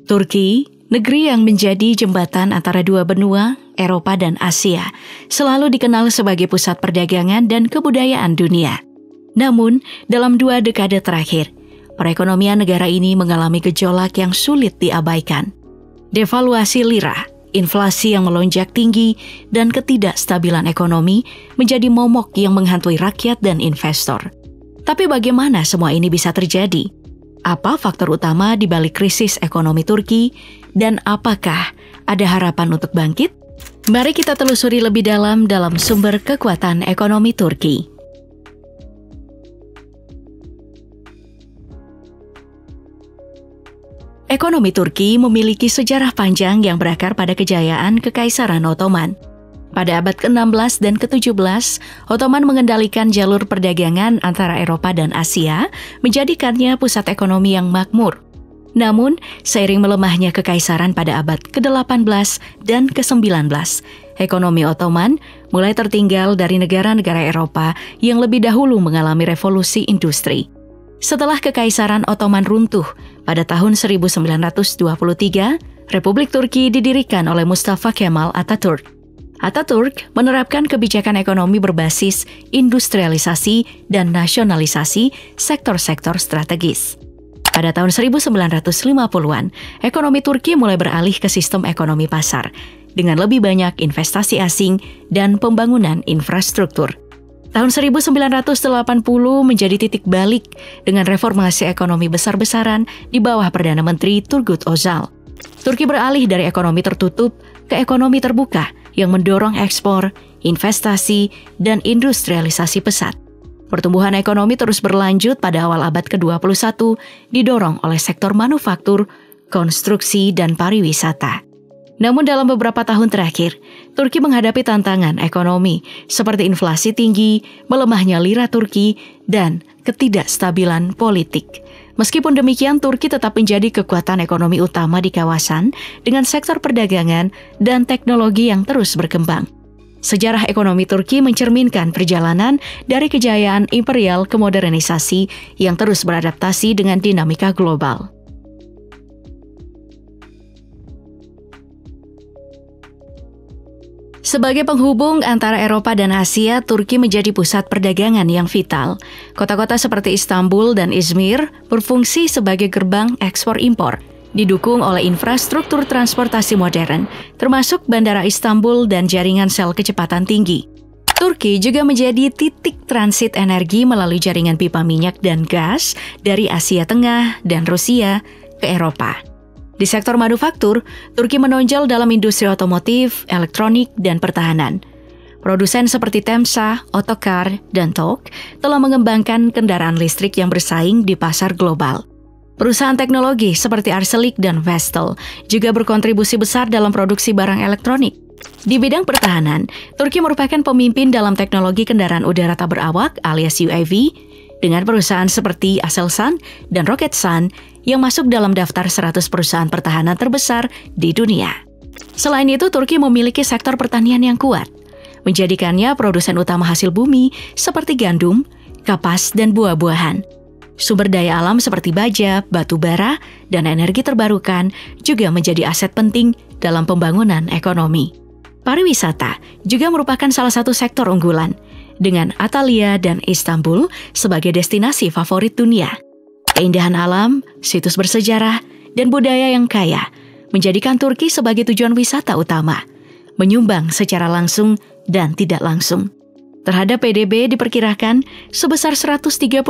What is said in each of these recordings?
Turki, negeri yang menjadi jembatan antara dua benua, Eropa dan Asia, selalu dikenal sebagai pusat perdagangan dan kebudayaan dunia. Namun, dalam 2 dekade terakhir, perekonomian negara ini mengalami gejolak yang sulit diabaikan. Devaluasi lira, inflasi yang melonjak tinggi, dan ketidakstabilan ekonomi menjadi momok yang menghantui rakyat dan investor. Tapi bagaimana semua ini bisa terjadi? Apa faktor utama di balik krisis ekonomi Turki, dan apakah ada harapan untuk bangkit? Mari kita telusuri lebih dalam sumber kekuatan ekonomi Turki. Ekonomi Turki memiliki sejarah panjang yang berakar pada kejayaan Kekaisaran Ottoman. Pada abad ke-16 dan ke-17, Ottoman mengendalikan jalur perdagangan antara Eropa dan Asia, menjadikannya pusat ekonomi yang makmur. Namun, seiring melemahnya kekaisaran pada abad ke-18 dan ke-19, ekonomi Ottoman mulai tertinggal dari negara-negara Eropa yang lebih dahulu mengalami revolusi industri. Setelah Kekaisaran Ottoman runtuh pada tahun 1923, Republik Turki didirikan oleh Mustafa Kemal Atatürk. Atatürk menerapkan kebijakan ekonomi berbasis industrialisasi dan nasionalisasi sektor-sektor strategis. Pada tahun 1950-an, ekonomi Turki mulai beralih ke sistem ekonomi pasar, dengan lebih banyak investasi asing dan pembangunan infrastruktur. Tahun 1980 menjadi titik balik dengan reformasi ekonomi besar-besaran di bawah Perdana Menteri Turgut Özal. Turki beralih dari ekonomi tertutup ke ekonomi terbuka yang mendorong ekspor, investasi, dan industrialisasi pesat. Pertumbuhan ekonomi terus berlanjut pada awal abad ke-21, didorong oleh sektor manufaktur, konstruksi, dan pariwisata. Namun dalam beberapa tahun terakhir, Turki menghadapi tantangan ekonomi seperti inflasi tinggi, melemahnya lira Turki, dan ketidakstabilan politik. Meskipun demikian, Turki tetap menjadi kekuatan ekonomi utama di kawasan dengan sektor perdagangan dan teknologi yang terus berkembang. Sejarah ekonomi Turki mencerminkan perjalanan dari kejayaan imperial ke modernisasi yang terus beradaptasi dengan dinamika global. Sebagai penghubung antara Eropa dan Asia, Turki menjadi pusat perdagangan yang vital. Kota-kota seperti Istanbul dan Izmir berfungsi sebagai gerbang ekspor-impor, didukung oleh infrastruktur transportasi modern, termasuk Bandara Istanbul dan jaringan sel kecepatan tinggi. Turki juga menjadi titik transit energi melalui jaringan pipa minyak dan gas dari Asia Tengah dan Rusia ke Eropa. Di sektor manufaktur, Turki menonjol dalam industri otomotif, elektronik, dan pertahanan. Produsen seperti Temsa, Otokar, dan Tok telah mengembangkan kendaraan listrik yang bersaing di pasar global. Perusahaan teknologi seperti Arçelik dan Vestel juga berkontribusi besar dalam produksi barang elektronik. Di bidang pertahanan, Turki merupakan pemimpin dalam teknologi kendaraan udara tak berawak alias UAV, dengan perusahaan seperti Aselsan dan Roketsan yang masuk dalam daftar 100 perusahaan pertahanan terbesar di dunia. Selain itu, Turki memiliki sektor pertanian yang kuat, menjadikannya produsen utama hasil bumi seperti gandum, kapas, dan buah-buahan. Sumber daya alam seperti baja, batu bara, dan energi terbarukan juga menjadi aset penting dalam pembangunan ekonomi. Pariwisata juga merupakan salah satu sektor unggulan, dengan Antalya dan Istanbul sebagai destinasi favorit dunia. Keindahan alam, situs bersejarah, dan budaya yang kaya menjadikan Turki sebagai tujuan wisata utama, menyumbang secara langsung dan tidak langsung. Terhadap PDB diperkirakan sebesar $135,5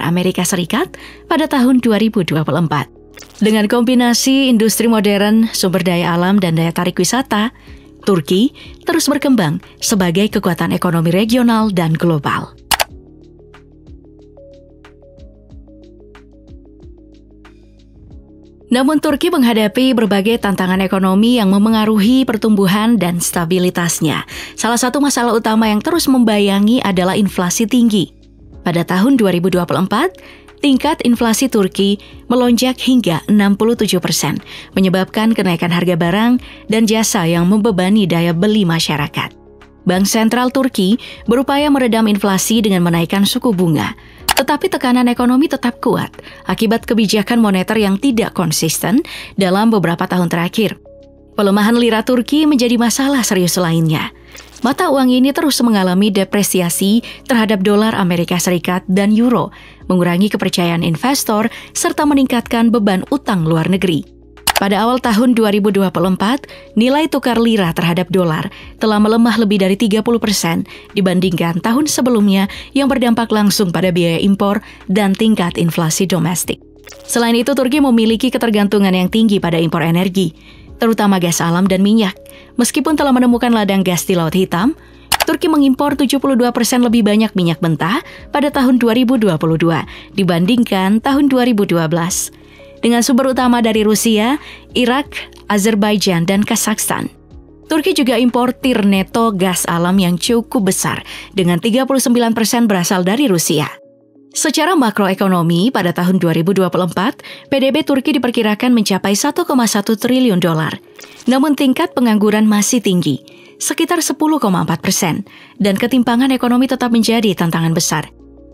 Amerika Serikat pada tahun 2024. Dengan kombinasi industri modern, sumber daya alam, dan daya tarik wisata, Turki terus berkembang sebagai kekuatan ekonomi regional dan global. Namun Turki menghadapi berbagai tantangan ekonomi yang memengaruhi pertumbuhan dan stabilitasnya. Salah satu masalah utama yang terus membayangi adalah inflasi tinggi. Pada tahun 2024, tingkat inflasi Turki melonjak hingga 67%, menyebabkan kenaikan harga barang dan jasa yang membebani daya beli masyarakat. Bank Sentral Turki berupaya meredam inflasi dengan menaikkan suku bunga. Tetapi tekanan ekonomi tetap kuat akibat kebijakan moneter yang tidak konsisten dalam beberapa tahun terakhir. Pelemahan lira Turki menjadi masalah serius lainnya. Mata uang ini terus mengalami depresiasi terhadap dolar Amerika Serikat dan euro, mengurangi kepercayaan investor serta meningkatkan beban utang luar negeri. Pada awal tahun 2024, nilai tukar lira terhadap dolar telah melemah lebih dari 30% dibandingkan tahun sebelumnya yang berdampak langsung pada biaya impor dan tingkat inflasi domestik. Selain itu, Turki memiliki ketergantungan yang tinggi pada impor energi, terutama gas alam dan minyak. Meskipun telah menemukan ladang gas di Laut Hitam, Turki mengimpor 72% lebih banyak minyak mentah pada tahun 2022 dibandingkan tahun 2012. Dengan sumber utama dari Rusia, Irak, Azerbaijan, dan Kazakhstan. Turki juga importir neto gas alam yang cukup besar, dengan 39% berasal dari Rusia. Secara makroekonomi, pada tahun 2024, PDB Turki diperkirakan mencapai 1,1 triliun dolar. Namun tingkat pengangguran masih tinggi, sekitar 10,4%, dan ketimpangan ekonomi tetap menjadi tantangan besar.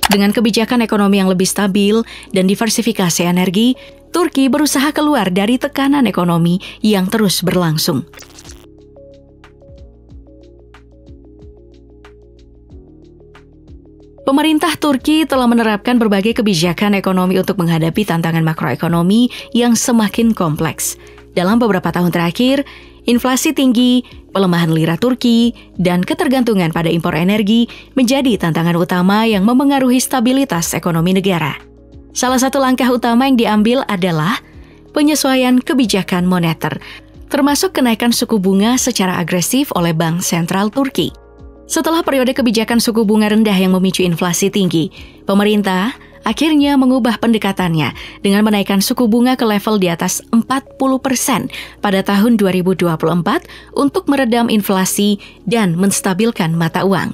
Dengan kebijakan ekonomi yang lebih stabil dan diversifikasi energi, Turki berusaha keluar dari tekanan ekonomi yang terus berlangsung. Pemerintah Turki telah menerapkan berbagai kebijakan ekonomi untuk menghadapi tantangan makroekonomi yang semakin kompleks. Dalam beberapa tahun terakhir, inflasi tinggi, pelemahan lira Turki, dan ketergantungan pada impor energi menjadi tantangan utama yang memengaruhi stabilitas ekonomi negara. Salah satu langkah utama yang diambil adalah penyesuaian kebijakan moneter, termasuk kenaikan suku bunga secara agresif oleh Bank Sentral Turki. Setelah periode kebijakan suku bunga rendah yang memicu inflasi tinggi, pemerintah akhirnya mengubah pendekatannya dengan menaikkan suku bunga ke level di atas 40% pada tahun 2024 untuk meredam inflasi dan menstabilkan mata uang.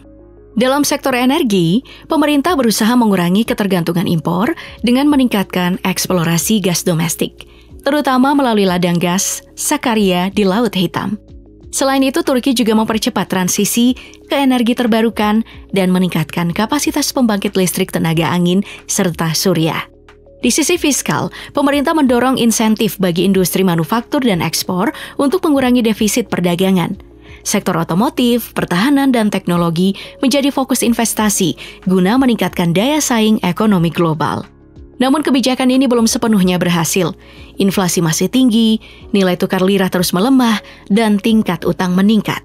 Dalam sektor energi, pemerintah berusaha mengurangi ketergantungan impor dengan meningkatkan eksplorasi gas domestik, terutama melalui ladang gas Sakarya di Laut Hitam. Selain itu, Turki juga mempercepat transisi ke energi terbarukan dan meningkatkan kapasitas pembangkit listrik tenaga angin serta surya. Di sisi fiskal, pemerintah mendorong insentif bagi industri manufaktur dan ekspor untuk mengurangi defisit perdagangan. Sektor otomotif, pertahanan, dan teknologi menjadi fokus investasi guna meningkatkan daya saing ekonomi global. Namun kebijakan ini belum sepenuhnya berhasil. Inflasi masih tinggi, nilai tukar lira terus melemah, dan tingkat utang meningkat.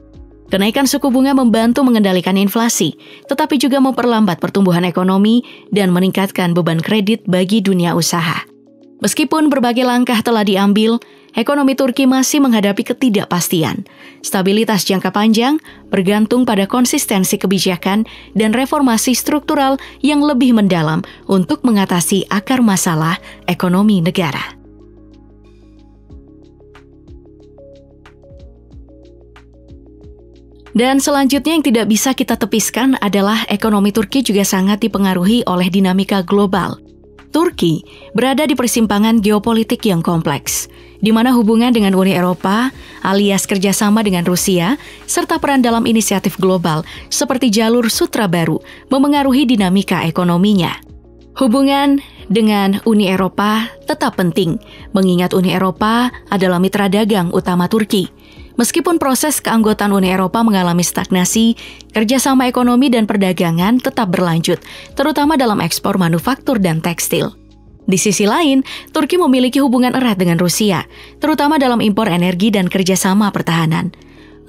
Kenaikan suku bunga membantu mengendalikan inflasi, tetapi juga memperlambat pertumbuhan ekonomi dan meningkatkan beban kredit bagi dunia usaha. Meskipun berbagai langkah telah diambil, ekonomi Turki masih menghadapi ketidakpastian. Stabilitas jangka panjang bergantung pada konsistensi kebijakan dan reformasi struktural yang lebih mendalam untuk mengatasi akar masalah ekonomi negara. Dan selanjutnya yang tidak bisa kita tepiskan adalah ekonomi Turki juga sangat dipengaruhi oleh dinamika global. Turki berada di persimpangan geopolitik yang kompleks, di mana hubungan dengan Uni Eropa alias kerjasama dengan Rusia, serta peran dalam inisiatif global seperti Jalur Sutra Baru memengaruhi dinamika ekonominya. Hubungan dengan Uni Eropa tetap penting, mengingat Uni Eropa adalah mitra dagang utama Turki. Meskipun proses keanggotaan Uni Eropa mengalami stagnasi, kerjasama ekonomi dan perdagangan tetap berlanjut, terutama dalam ekspor manufaktur dan tekstil. Di sisi lain, Turki memiliki hubungan erat dengan Rusia, terutama dalam impor energi dan kerjasama pertahanan.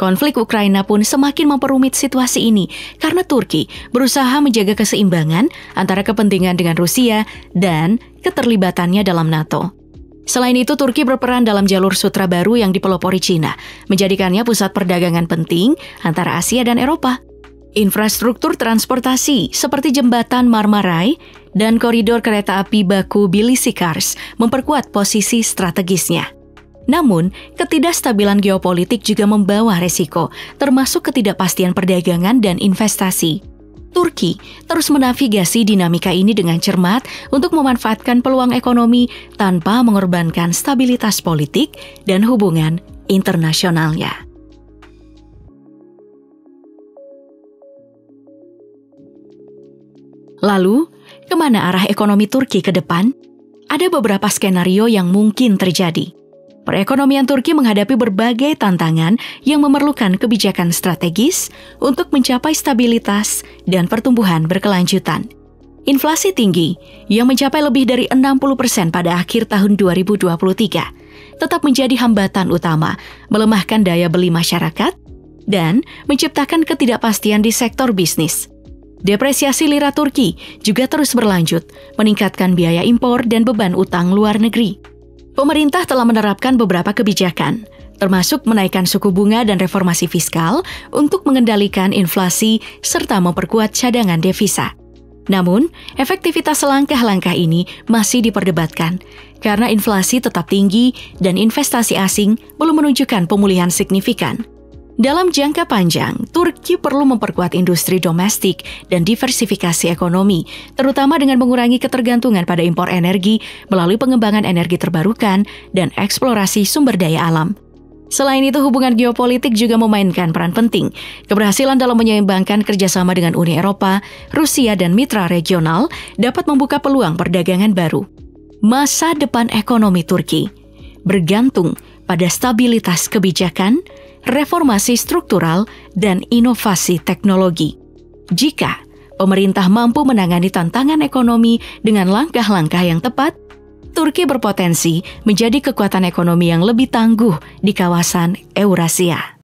Konflik Ukraina pun semakin memperumit situasi ini karena Turki berusaha menjaga keseimbangan antara kepentingan dengan Rusia dan keterlibatannya dalam NATO. Selain itu, Turki berperan dalam jalur sutra baru yang dipelopori Cina, menjadikannya pusat perdagangan penting antara Asia dan Eropa. Infrastruktur transportasi seperti jembatan Marmaray dan koridor kereta api Baku-Tbilisi-Kars memperkuat posisi strategisnya. Namun, ketidakstabilan geopolitik juga membawa resiko, termasuk ketidakpastian perdagangan dan investasi. Turki terus menavigasi dinamika ini dengan cermat untuk memanfaatkan peluang ekonomi tanpa mengorbankan stabilitas politik dan hubungan internasionalnya. Lalu, kemana arah ekonomi Turki ke depan? Ada beberapa skenario yang mungkin terjadi. Perekonomian Turki menghadapi berbagai tantangan yang memerlukan kebijakan strategis untuk mencapai stabilitas dan pertumbuhan berkelanjutan. Inflasi tinggi yang mencapai lebih dari 60% pada akhir tahun 2023 tetap menjadi hambatan utama, melemahkan daya beli masyarakat dan menciptakan ketidakpastian di sektor bisnis. Depresiasi lira Turki juga terus berlanjut, meningkatkan biaya impor dan beban utang luar negeri. Pemerintah telah menerapkan beberapa kebijakan, termasuk menaikkan suku bunga dan reformasi fiskal untuk mengendalikan inflasi serta memperkuat cadangan devisa. Namun, efektivitas langkah-langkah ini masih diperdebatkan karena inflasi tetap tinggi dan investasi asing belum menunjukkan pemulihan signifikan. Dalam jangka panjang, Turki perlu memperkuat industri domestik dan diversifikasi ekonomi, terutama dengan mengurangi ketergantungan pada impor energi melalui pengembangan energi terbarukan dan eksplorasi sumber daya alam. Selain itu, hubungan geopolitik juga memainkan peran penting. Keberhasilan dalam menyeimbangkan kerjasama dengan Uni Eropa, Rusia, dan mitra regional dapat membuka peluang perdagangan baru. Masa depan ekonomi Turki bergantung pada stabilitas kebijakan, reformasi struktural, dan inovasi teknologi. Jika pemerintah mampu menangani tantangan ekonomi dengan langkah-langkah yang tepat, Turki berpotensi menjadi kekuatan ekonomi yang lebih tangguh di kawasan Eurasia.